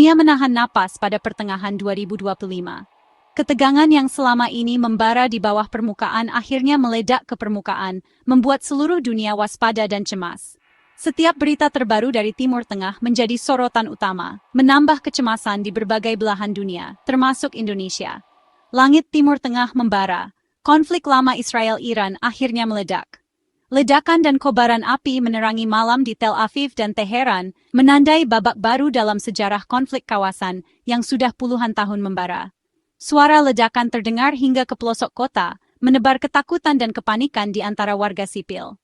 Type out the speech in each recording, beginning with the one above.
Dunia menahan napas pada pertengahan 2025. Ketegangan yang selama ini membara di bawah permukaan akhirnya meledak ke permukaan, membuat seluruh dunia waspada dan cemas. Setiap berita terbaru dari Timur Tengah menjadi sorotan utama, menambah kecemasan di berbagai belahan dunia, termasuk Indonesia. Langit Timur Tengah membara, konflik lama Israel-Iran akhirnya meledak. Ledakan dan kobaran api menerangi malam di Tel Aviv dan Teheran, menandai babak baru dalam sejarah konflik kawasan yang sudah puluhan tahun membara. Suara ledakan terdengar hingga ke pelosok kota, menebar ketakutan dan kepanikan di antara warga sipil.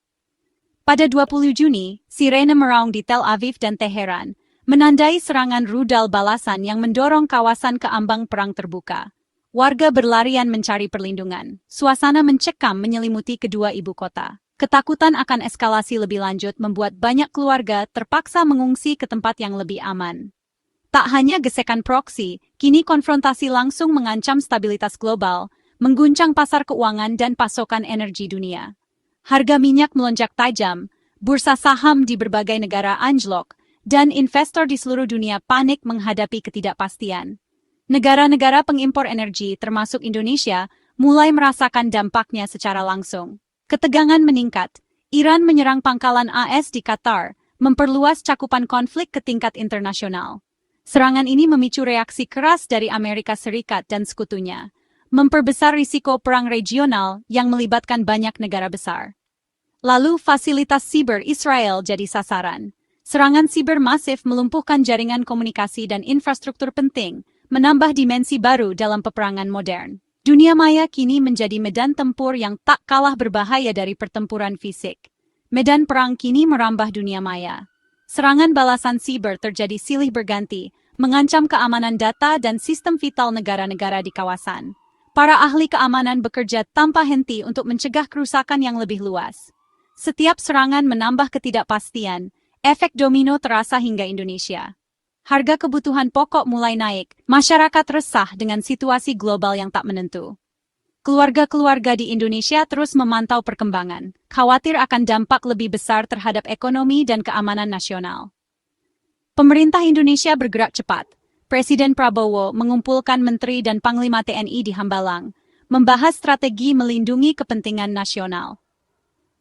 Pada 20 Juni, sirene meraung di Tel Aviv dan Teheran, menandai serangan rudal balasan yang mendorong kawasan ke ambang perang terbuka. Warga berlarian mencari perlindungan. Suasana mencekam menyelimuti kedua ibu kota. Ketakutan akan eskalasi lebih lanjut membuat banyak keluarga terpaksa mengungsi ke tempat yang lebih aman. Tak hanya gesekan proksi, kini konfrontasi langsung mengancam stabilitas global, mengguncang pasar keuangan dan pasokan energi dunia. Harga minyak melonjak tajam, bursa saham di berbagai negara anjlok, dan investor di seluruh dunia panik menghadapi ketidakpastian. Negara-negara pengimpor energi termasuk Indonesia mulai merasakan dampaknya secara langsung. Ketegangan meningkat. Iran menyerang pangkalan AS di Qatar, memperluas cakupan konflik ke tingkat internasional. Serangan ini memicu reaksi keras dari Amerika Serikat dan sekutunya, memperbesar risiko perang regional yang melibatkan banyak negara besar. Lalu fasilitas siber Israel jadi sasaran. Serangan siber masif melumpuhkan jaringan komunikasi dan infrastruktur penting, menambah dimensi baru dalam peperangan modern. Dunia maya kini menjadi medan tempur yang tak kalah berbahaya dari pertempuran fisik. Medan perang kini merambah dunia maya. Serangan balasan siber terjadi silih berganti, mengancam keamanan data dan sistem vital negara-negara di kawasan. Para ahli keamanan bekerja tanpa henti untuk mencegah kerusakan yang lebih luas. Setiap serangan menambah ketidakpastian, efek domino terasa hingga Indonesia. Harga kebutuhan pokok mulai naik, masyarakat resah dengan situasi global yang tak menentu. Keluarga-keluarga di Indonesia terus memantau perkembangan, khawatir akan dampak lebih besar terhadap ekonomi dan keamanan nasional. Pemerintah Indonesia bergerak cepat. Presiden Prabowo mengumpulkan Menteri dan Panglima TNI di Hambalang, membahas strategi melindungi kepentingan nasional.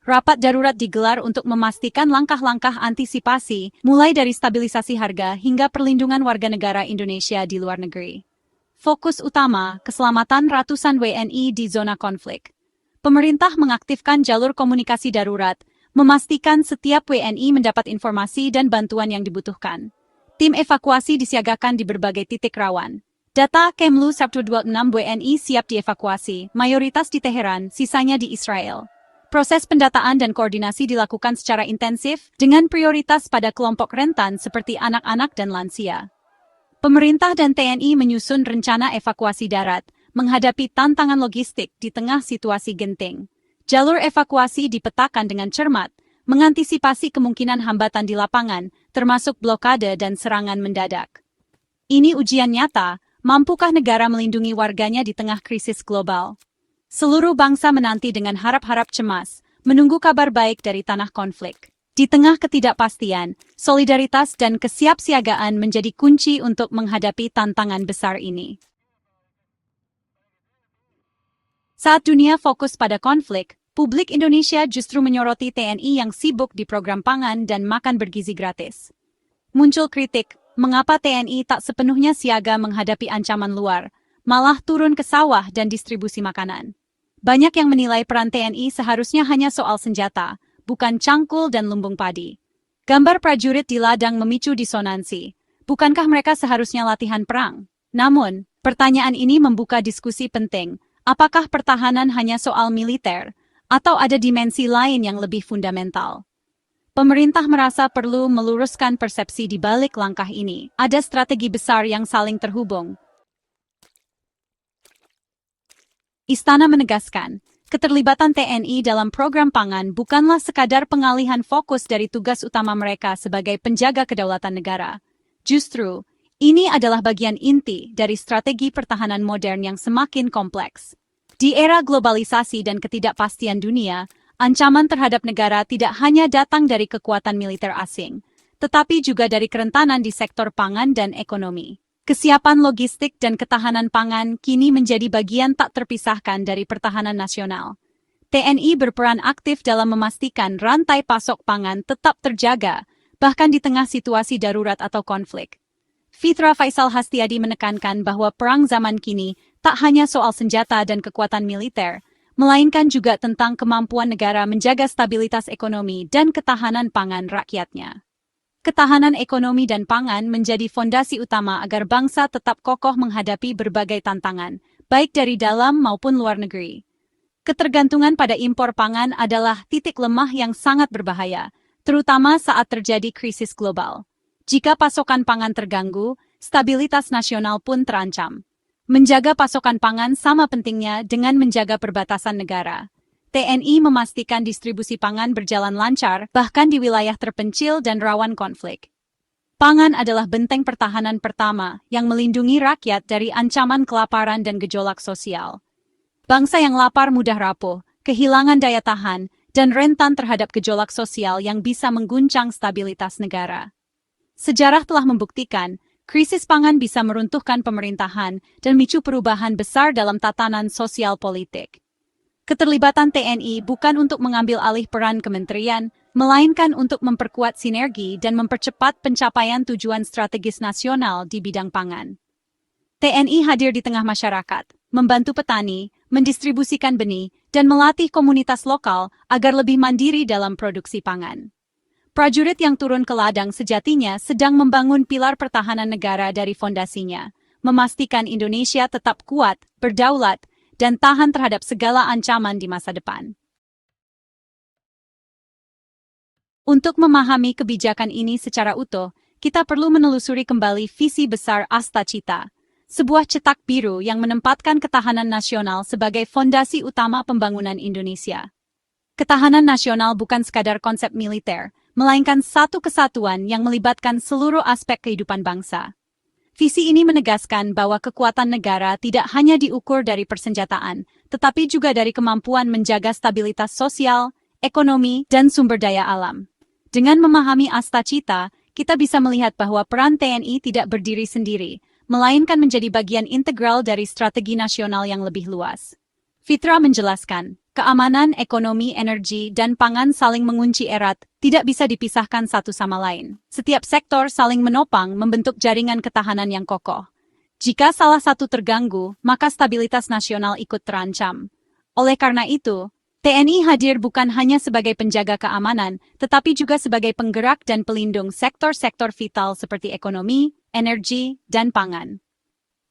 Rapat darurat digelar untuk memastikan langkah-langkah antisipasi, mulai dari stabilisasi harga hingga perlindungan warga negara Indonesia di luar negeri. Fokus utama, keselamatan ratusan WNI di zona konflik. Pemerintah mengaktifkan jalur komunikasi darurat, memastikan setiap WNI mendapat informasi dan bantuan yang dibutuhkan. Tim evakuasi disiagakan di berbagai titik rawan. Data Kemlu Sabtu 26 WNI siap dievakuasi, mayoritas di Teheran, sisanya di Israel. Proses pendataan dan koordinasi dilakukan secara intensif dengan prioritas pada kelompok rentan seperti anak-anak dan lansia. Pemerintah dan TNI menyusun rencana evakuasi darat, menghadapi tantangan logistik di tengah situasi genting. Jalur evakuasi dipetakan dengan cermat, mengantisipasi kemungkinan hambatan di lapangan, termasuk blokade dan serangan mendadak. Ini ujian nyata, mampukah negara melindungi warganya di tengah krisis global? Seluruh bangsa menanti dengan harap-harap cemas, menunggu kabar baik dari tanah konflik. Di tengah ketidakpastian, solidaritas dan kesiapsiagaan menjadi kunci untuk menghadapi tantangan besar ini. Saat dunia fokus pada konflik, publik Indonesia justru menyoroti TNI yang sibuk di program pangan dan makan bergizi gratis. Muncul kritik, mengapa TNI tak sepenuhnya siaga menghadapi ancaman luar, malah turun ke sawah dan distribusi makanan. Banyak yang menilai peran TNI seharusnya hanya soal senjata, bukan cangkul dan lumbung padi. Gambar prajurit di ladang memicu disonansi. Bukankah mereka seharusnya latihan perang? Namun, pertanyaan ini membuka diskusi penting. Apakah pertahanan hanya soal militer, atau ada dimensi lain yang lebih fundamental? Pemerintah merasa perlu meluruskan persepsi di balik langkah ini. Ada strategi besar yang saling terhubung. Istana menegaskan, keterlibatan TNI dalam program pangan bukanlah sekadar pengalihan fokus dari tugas utama mereka sebagai penjaga kedaulatan negara. Justru, ini adalah bagian inti dari strategi pertahanan modern yang semakin kompleks. Di era globalisasi dan ketidakpastian dunia, ancaman terhadap negara tidak hanya datang dari kekuatan militer asing, tetapi juga dari kerentanan di sektor pangan dan ekonomi. Kesiapan logistik dan ketahanan pangan kini menjadi bagian tak terpisahkan dari pertahanan nasional. TNI berperan aktif dalam memastikan rantai pasok pangan tetap terjaga, bahkan di tengah situasi darurat atau konflik. Fitra Faisal Hastiadi menekankan bahwa perang zaman kini tak hanya soal senjata dan kekuatan militer, melainkan juga tentang kemampuan negara menjaga stabilitas ekonomi dan ketahanan pangan rakyatnya. Ketahanan ekonomi dan pangan menjadi fondasi utama agar bangsa tetap kokoh menghadapi berbagai tantangan, baik dari dalam maupun luar negeri. Ketergantungan pada impor pangan adalah titik lemah yang sangat berbahaya, terutama saat terjadi krisis global. Jika pasokan pangan terganggu, stabilitas nasional pun terancam. Menjaga pasokan pangan sama pentingnya dengan menjaga perbatasan negara. TNI memastikan distribusi pangan berjalan lancar, bahkan di wilayah terpencil dan rawan konflik. Pangan adalah benteng pertahanan pertama yang melindungi rakyat dari ancaman kelaparan dan gejolak sosial. Bangsa yang lapar mudah rapuh, kehilangan daya tahan, dan rentan terhadap gejolak sosial yang bisa mengguncang stabilitas negara. Sejarah telah membuktikan, krisis pangan bisa meruntuhkan pemerintahan dan memicu perubahan besar dalam tatanan sosial politik. Keterlibatan TNI bukan untuk mengambil alih peran kementerian, melainkan untuk memperkuat sinergi dan mempercepat pencapaian tujuan strategis nasional di bidang pangan. TNI hadir di tengah masyarakat, membantu petani, mendistribusikan benih, dan melatih komunitas lokal agar lebih mandiri dalam produksi pangan. Prajurit yang turun ke ladang sejatinya sedang membangun pilar pertahanan negara dari fondasinya, memastikan Indonesia tetap kuat, berdaulat, dan tahan terhadap segala ancaman di masa depan. Untuk memahami kebijakan ini secara utuh, kita perlu menelusuri kembali visi besar Asta Cita, sebuah cetak biru yang menempatkan ketahanan nasional sebagai fondasi utama pembangunan Indonesia. Ketahanan nasional bukan sekadar konsep militer, melainkan satu kesatuan yang melibatkan seluruh aspek kehidupan bangsa. Visi ini menegaskan bahwa kekuatan negara tidak hanya diukur dari persenjataan, tetapi juga dari kemampuan menjaga stabilitas sosial, ekonomi, dan sumber daya alam. Dengan memahami Asta Cita, kita bisa melihat bahwa peran TNI tidak berdiri sendiri, melainkan menjadi bagian integral dari strategi nasional yang lebih luas. Fitra menjelaskan, keamanan, ekonomi, energi, dan pangan saling mengunci erat, tidak bisa dipisahkan satu sama lain. Setiap sektor saling menopang membentuk jaringan ketahanan yang kokoh. Jika salah satu terganggu, maka stabilitas nasional ikut terancam. Oleh karena itu, TNI hadir bukan hanya sebagai penjaga keamanan, tetapi juga sebagai penggerak dan pelindung sektor-sektor vital seperti ekonomi, energi, dan pangan.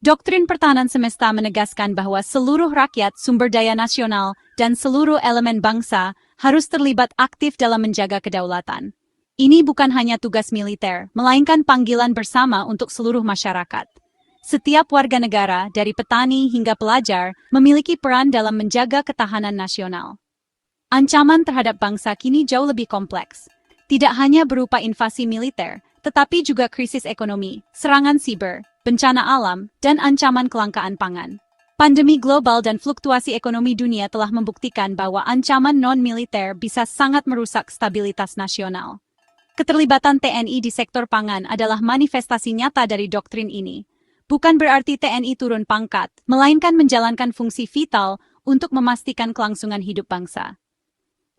Doktrin pertahanan semesta menegaskan bahwa seluruh rakyat, sumber daya nasional, dan seluruh elemen bangsa harus terlibat aktif dalam menjaga kedaulatan. Ini bukan hanya tugas militer, melainkan panggilan bersama untuk seluruh masyarakat. Setiap warga negara, dari petani hingga pelajar, memiliki peran dalam menjaga ketahanan nasional. Ancaman terhadap bangsa kini jauh lebih kompleks. Tidak hanya berupa invasi militer, tetapi juga krisis ekonomi, serangan siber, bencana alam, dan ancaman kelangkaan pangan. Pandemi global dan fluktuasi ekonomi dunia telah membuktikan bahwa ancaman non-militer bisa sangat merusak stabilitas nasional. Keterlibatan TNI di sektor pangan adalah manifestasi nyata dari doktrin ini. Bukan berarti TNI turun pangkat, melainkan menjalankan fungsi vital untuk memastikan kelangsungan hidup bangsa.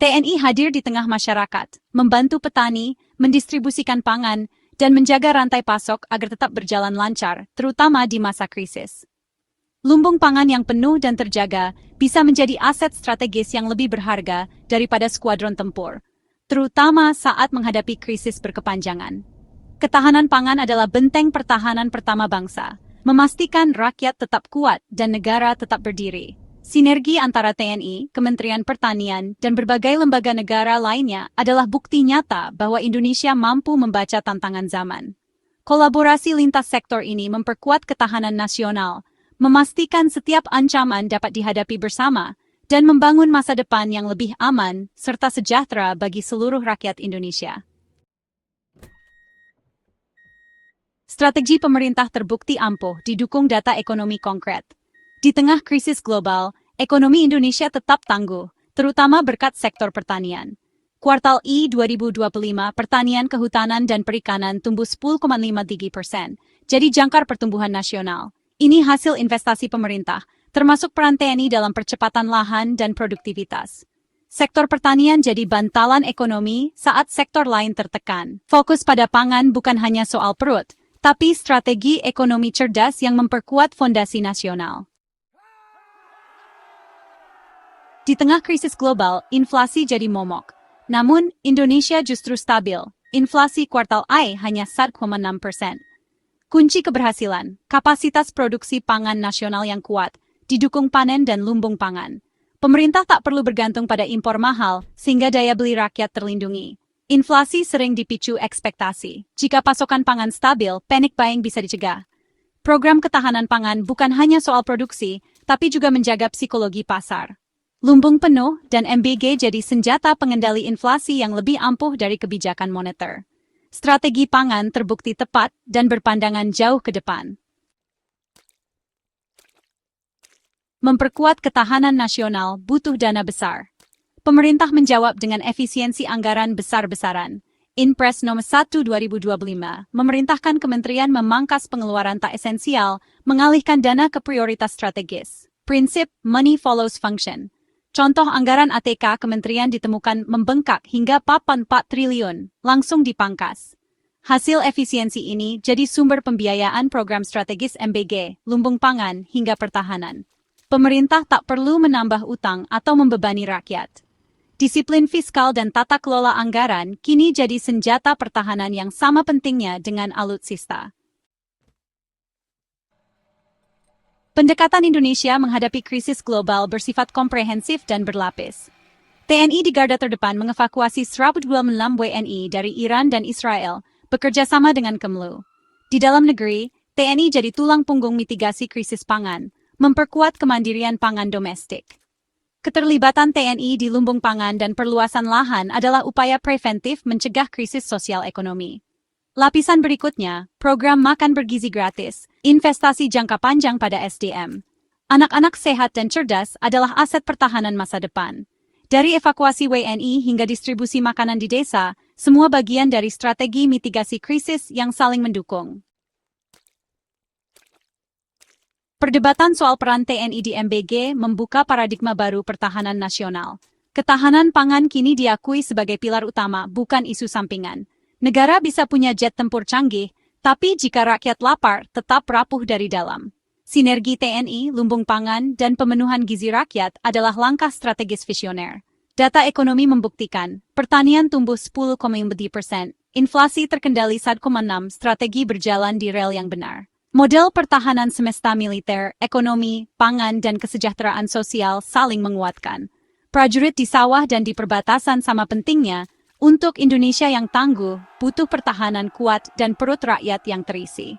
TNI hadir di tengah masyarakat, membantu petani, mendistribusikan pangan, dan menjaga rantai pasok agar tetap berjalan lancar, terutama di masa krisis. Lumbung pangan yang penuh dan terjaga bisa menjadi aset strategis yang lebih berharga daripada skuadron tempur, terutama saat menghadapi krisis berkepanjangan. Ketahanan pangan adalah benteng pertahanan pertama bangsa, memastikan rakyat tetap kuat dan negara tetap berdiri. Sinergi antara TNI, Kementerian Pertanian, dan berbagai lembaga negara lainnya adalah bukti nyata bahwa Indonesia mampu membaca tantangan zaman. Kolaborasi lintas sektor ini memperkuat ketahanan nasional, memastikan setiap ancaman dapat dihadapi bersama, dan membangun masa depan yang lebih aman serta sejahtera bagi seluruh rakyat Indonesia. Strategi pemerintah terbukti ampuh didukung data ekonomi konkret. Di tengah krisis global, ekonomi Indonesia tetap tangguh, terutama berkat sektor pertanian. Kuartal I 2025, pertanian, kehutanan, dan perikanan tumbuh 10,53%, jadi jangkar pertumbuhan nasional. Ini hasil investasi pemerintah, termasuk peran TNI dalam percepatan lahan dan produktivitas. Sektor pertanian jadi bantalan ekonomi saat sektor lain tertekan. Fokus pada pangan bukan hanya soal perut, tapi strategi ekonomi cerdas yang memperkuat fondasi nasional. Di tengah krisis global, inflasi jadi momok. Namun, Indonesia justru stabil. Inflasi kuartal I hanya 1,6%. Kunci keberhasilan, kapasitas produksi pangan nasional yang kuat, didukung panen dan lumbung pangan. Pemerintah tak perlu bergantung pada impor mahal, sehingga daya beli rakyat terlindungi. Inflasi sering dipicu ekspektasi. Jika pasokan pangan stabil, panic buying bisa dicegah. Program ketahanan pangan bukan hanya soal produksi, tapi juga menjaga psikologi pasar. Lumbung penuh dan MBG jadi senjata pengendali inflasi yang lebih ampuh dari kebijakan moneter. Strategi pangan terbukti tepat dan berpandangan jauh ke depan. Memperkuat ketahanan nasional butuh dana besar. Pemerintah menjawab dengan efisiensi anggaran besar-besaran. Inpres nomor 1 2025 memerintahkan kementerian memangkas pengeluaran tak esensial, mengalihkan dana ke prioritas strategis. Prinsip money follows function. Contoh anggaran ATK kementerian ditemukan membengkak hingga 4 triliun, langsung dipangkas. Hasil efisiensi ini jadi sumber pembiayaan program strategis MBG, lumbung pangan, hingga pertahanan. Pemerintah tak perlu menambah utang atau membebani rakyat. Disiplin fiskal dan tata kelola anggaran kini jadi senjata pertahanan yang sama pentingnya dengan alutsista. Pendekatan Indonesia menghadapi krisis global bersifat komprehensif dan berlapis. TNI di garda terdepan mengevakuasi 126 WNI dari Iran dan Israel, bekerja sama dengan Kemlu. Di dalam negeri, TNI jadi tulang punggung mitigasi krisis pangan, memperkuat kemandirian pangan domestik. Keterlibatan TNI di lumbung pangan dan perluasan lahan adalah upaya preventif mencegah krisis sosial ekonomi. Lapisan berikutnya, program makan bergizi gratis, investasi jangka panjang pada SDM. Anak-anak sehat dan cerdas adalah aset pertahanan masa depan. Dari evakuasi WNI hingga distribusi makanan di desa, semua bagian dari strategi mitigasi krisis yang saling mendukung. Perdebatan soal peran TNI di MBG membuka paradigma baru pertahanan nasional. Ketahanan pangan kini diakui sebagai pilar utama, bukan isu sampingan. Negara bisa punya jet tempur canggih, tapi jika rakyat lapar, tetap rapuh dari dalam. Sinergi TNI, lumbung pangan, dan pemenuhan gizi rakyat adalah langkah strategis visioner. Data ekonomi membuktikan, pertanian tumbuh 10,5%, inflasi terkendali 1,6%, strategi berjalan di rel yang benar. Model pertahanan semesta militer, ekonomi, pangan, dan kesejahteraan sosial saling menguatkan. Prajurit di sawah dan di perbatasan sama pentingnya. Untuk Indonesia yang tangguh, butuh pertahanan kuat dan perut rakyat yang terisi.